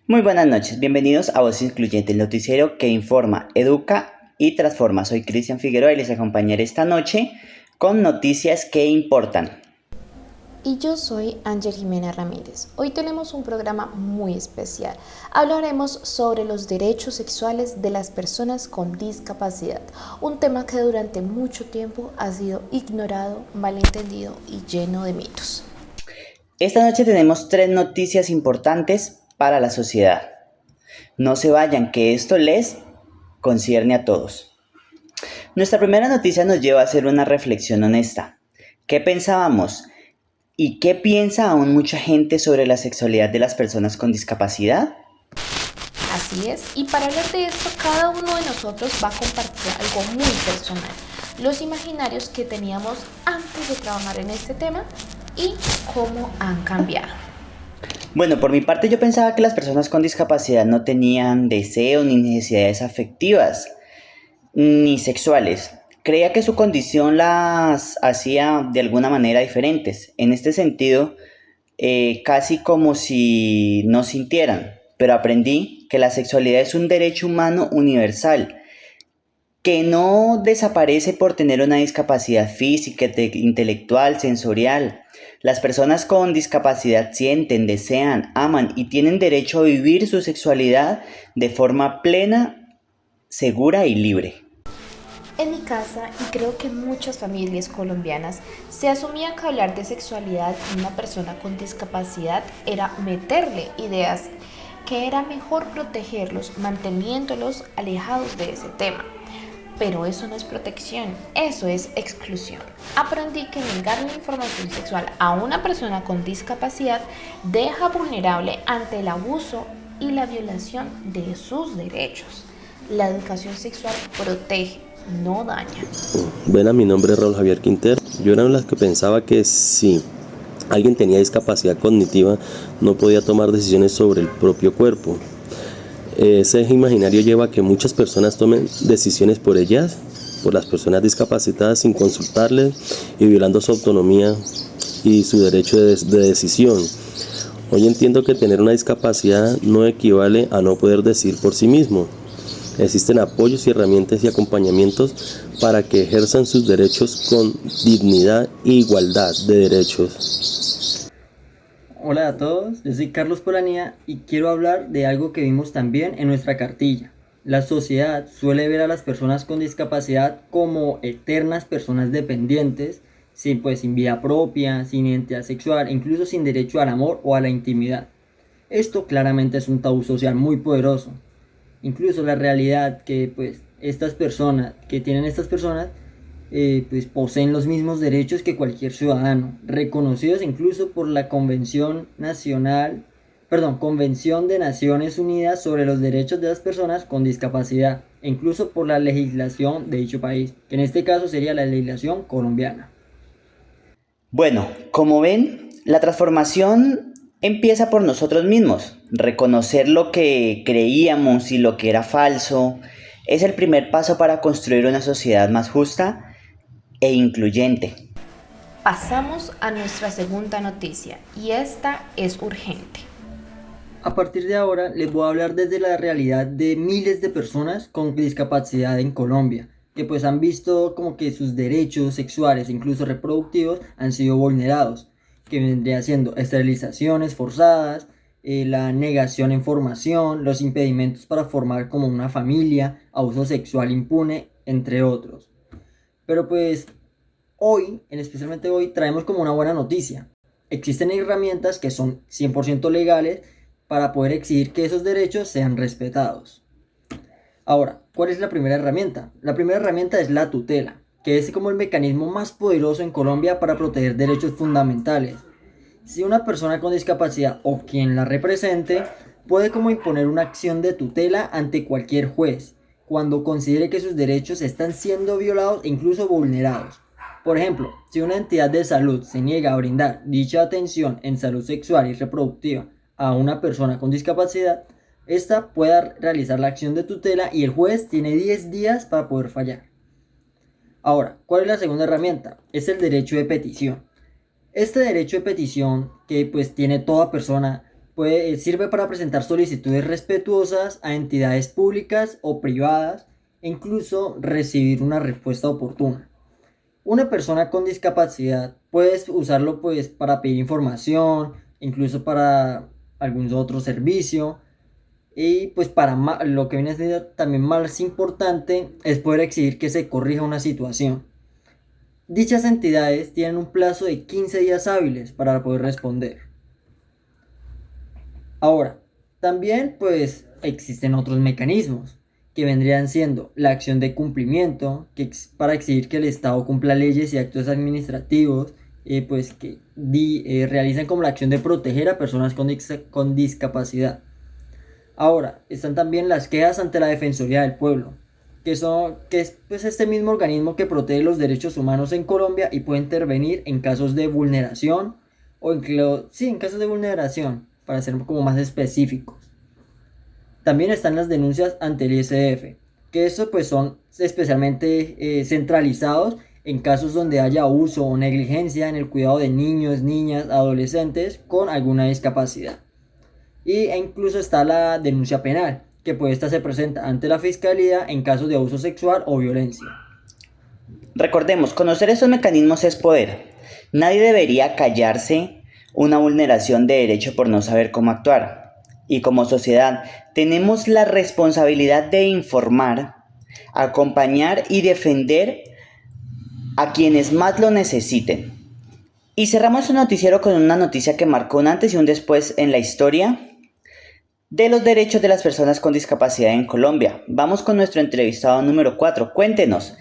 Muy buenas noches, bienvenidos a Voz Incluyente, el noticiero que informa, educa y transforma. Soy Cristian Figueroa y les acompañaré esta noche con noticias que importan. Y yo soy Ángel Jimena Ramírez. Hoy tenemos un programa muy especial. Hablaremos sobre los derechos sexuales de las personas con discapacidad, un tema que durante mucho tiempo ha sido ignorado, malentendido y lleno de mitos. Esta noche tenemos tres noticias importantes para la sociedad. No se vayan, que esto les concierne a todos. Nuestra primera noticia nos lleva a hacer una reflexión honesta. ¿Qué pensábamos y qué piensa aún mucha gente sobre la sexualidad de las personas con discapacidad? Así es, y para hablar de esto, cada uno de nosotros va a compartir algo muy personal, los imaginarios que teníamos antes de trabajar en este tema y cómo han cambiado. Bueno, por mi parte yo pensaba que las personas con discapacidad no tenían deseos ni necesidades afectivas, ni sexuales. Creía que su condición las hacía de alguna manera diferentes. En este sentido, casi como si no sintieran. Pero aprendí que la sexualidad es un derecho humano universal, que no desaparece por tener una discapacidad física, intelectual, sensorial. Las personas con discapacidad sienten, desean, aman y tienen derecho a vivir su sexualidad de forma plena, segura y libre. En mi casa, y creo que en muchas familias colombianas, se asumía que hablar de sexualidad en una persona con discapacidad era meterle ideas, que era mejor protegerlos manteniéndolos alejados de ese tema. Pero eso no es protección, eso es exclusión. Aprendí que negar la información sexual a una persona con discapacidad deja vulnerable ante el abuso y la violación de sus derechos. La educación sexual protege, no daña. Buena, mi nombre es Raúl Javier Quintero. Yo era de las que pensaba que si alguien tenía discapacidad cognitiva no podía tomar decisiones sobre el propio cuerpo. Ese imaginario lleva a que muchas personas tomen decisiones por ellas, por las personas discapacitadas sin consultarles y violando su autonomía y su derecho de decisión. Hoy entiendo que tener una discapacidad no equivale a no poder decidir por sí mismo. Existen apoyos y herramientas y acompañamientos para que ejerzan sus derechos con dignidad e igualdad de derechos. Hola a todos, yo soy Carlos Polanía y quiero hablar de algo que vimos también en nuestra cartilla. La sociedad suele ver a las personas con discapacidad como eternas personas dependientes, sin vida propia, sin identidad sexual, incluso sin derecho al amor o a la intimidad. Esto claramente es un tabú social muy poderoso. Incluso la realidad que estas personas, que tienen estas personas, pues poseen los mismos derechos que cualquier ciudadano, reconocidos incluso por la Convención de Naciones Unidas sobre los Derechos de las Personas con Discapacidad, e incluso por la legislación de dicho país, que en este caso sería la legislación colombiana. Bueno, como ven, la transformación empieza por nosotros mismos. Reconocer lo que creíamos y lo que era falso es el primer paso para construir una sociedad más justa e incluyente. Pasamos a nuestra segunda noticia y esta es urgente. A partir de ahora les voy a hablar desde la realidad de miles de personas con discapacidad en Colombia, que pues han visto como que sus derechos sexuales, incluso reproductivos, han sido vulnerados, que vendría siendo esterilizaciones forzadas, la negación en formación, los impedimentos para formar como una familia, abuso sexual impune, entre otros. Pero pues hoy, especialmente hoy, traemos como una buena noticia. Existen herramientas que son 100% legales para poder exigir que esos derechos sean respetados. Ahora, ¿cuál es la primera herramienta? La primera herramienta es la tutela, que es como el mecanismo más poderoso en Colombia para proteger derechos fundamentales. Si una persona con discapacidad o quien la represente puede como imponer una acción de tutela ante cualquier juez cuando considere que sus derechos están siendo violados e incluso vulnerados. Por ejemplo, si una entidad de salud se niega a brindar dicha atención en salud sexual y reproductiva a una persona con discapacidad, esta pueda realizar la acción de tutela y el juez tiene 10 días para poder fallar. Ahora, ¿cuál es la segunda herramienta? Es el derecho de petición. Este derecho de petición que pues tiene toda persona sirve para presentar solicitudes respetuosas a entidades públicas o privadas e incluso recibir una respuesta oportuna. Una persona con discapacidad puede usarlo pues para pedir información, incluso para algún otro servicio. Y pues lo que viene a ser también más importante es poder exigir que se corrija una situación. Dichas entidades tienen un plazo de 15 días hábiles para poder responder. Ahora, también pues existen otros mecanismos que vendrían siendo la acción de cumplimiento, para exigir que el Estado cumpla leyes y actos administrativos pues que realizan como la acción de proteger a personas con discapacidad. Ahora, están también las quejas ante la Defensoría del Pueblo, que es pues este mismo organismo que protege los derechos humanos en Colombia y puede intervenir en casos de vulneración en casos de vulneración, para ser como más específicos. También están las denuncias ante el ISF, que eso pues son especialmente centralizados en casos donde haya abuso o negligencia en el cuidado de niños, niñas, adolescentes con alguna discapacidad. E incluso está la denuncia penal, que pues esta se presenta ante la Fiscalía en casos de abuso sexual o violencia. Recordemos, conocer estos mecanismos es poder. Nadie debería callarse una vulneración de derecho por no saber cómo actuar. Y como sociedad tenemos la responsabilidad de informar, acompañar y defender a quienes más lo necesiten. Y cerramos el noticiero con una noticia que marcó un antes y un después en la historia de los derechos de las personas con discapacidad en Colombia. Vamos con nuestro entrevistado número 4. Cuéntenos,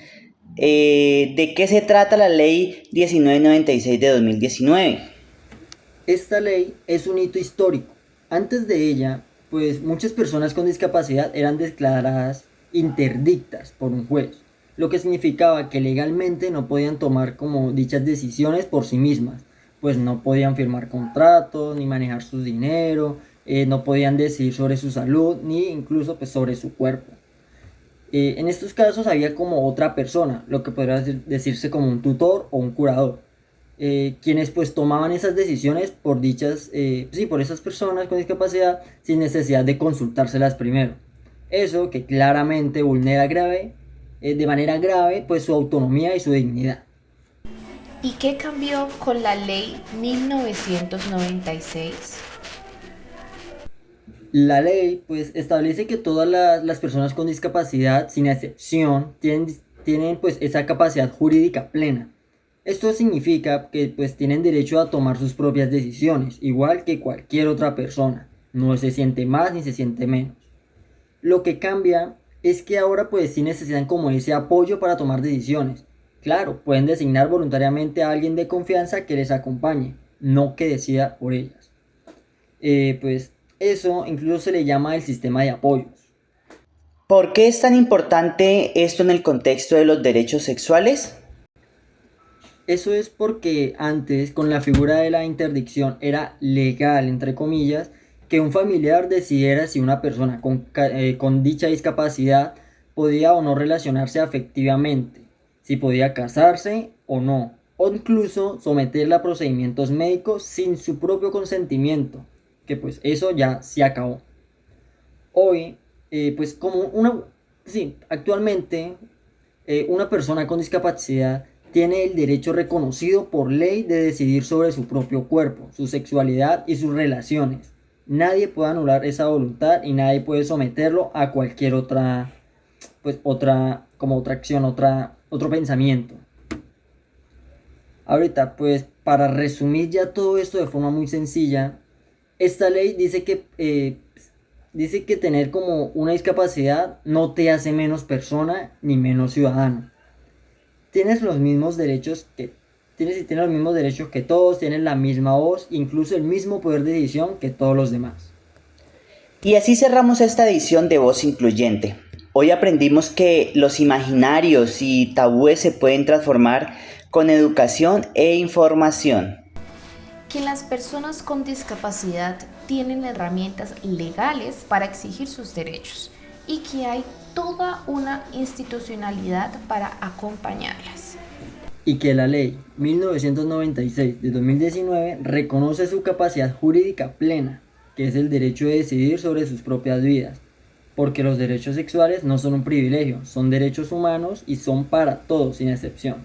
¿de qué se trata la Ley 1996 de 2019? Esta ley es un hito histórico. Antes de ella, pues muchas personas con discapacidad eran declaradas interdictas por un juez, lo que significaba que legalmente no podían tomar como dichas decisiones por sí mismas, pues no podían firmar contratos, ni manejar su dinero, no podían decidir sobre su salud, ni incluso pues sobre su cuerpo. En estos casos había como otra persona, lo que podría decirse como un tutor o un curador, quienes pues tomaban esas decisiones por por esas personas con discapacidad sin necesidad de consultárselas primero. Eso que claramente vulnera de manera grave pues su autonomía y su dignidad. ¿Y qué cambió con la ley 1996? La ley pues establece que todas las personas con discapacidad, sin excepción, tienen pues esa capacidad jurídica plena. Esto significa que pues tienen derecho a tomar sus propias decisiones, igual que cualquier otra persona. No se siente más ni se siente menos. Lo que cambia es que ahora pues sí necesitan como ese apoyo para tomar decisiones. Claro, pueden designar voluntariamente a alguien de confianza que les acompañe, no que decida por ellas. Pues eso incluso se le llama el sistema de apoyos. ¿Por qué es tan importante esto en el contexto de los derechos sexuales? Eso es porque antes, con la figura de la interdicción, era legal, entre comillas, que un familiar decidiera si una persona con dicha discapacidad podía o no relacionarse afectivamente, si podía casarse o no, o incluso someterla a procedimientos médicos sin su propio consentimiento, que pues eso ya se acabó. Hoy, pues actualmente, una persona con discapacidad tiene el derecho reconocido por ley de decidir sobre su propio cuerpo, su sexualidad y sus relaciones. Nadie puede anular esa voluntad y nadie puede someterlo a cualquier otra acción, otro pensamiento. Ahorita, pues, para resumir ya todo esto de forma muy sencilla, esta ley dice que tener como una discapacidad no te hace menos persona ni menos ciudadano. Tienes los mismos derechos que todos, tienes la misma voz, incluso el mismo poder de decisión que todos los demás. Y así cerramos esta edición de Voz Incluyente. Hoy aprendimos que los imaginarios y tabúes se pueden transformar con educación e información. Que las personas con discapacidad tienen herramientas legales para exigir sus derechos y que hay toda una institucionalidad para acompañarlas. Y que la ley 1996 de 2019 reconoce su capacidad jurídica plena, que es el derecho de decidir sobre sus propias vidas. Porque los derechos sexuales no son un privilegio, son derechos humanos y son para todos sin excepción.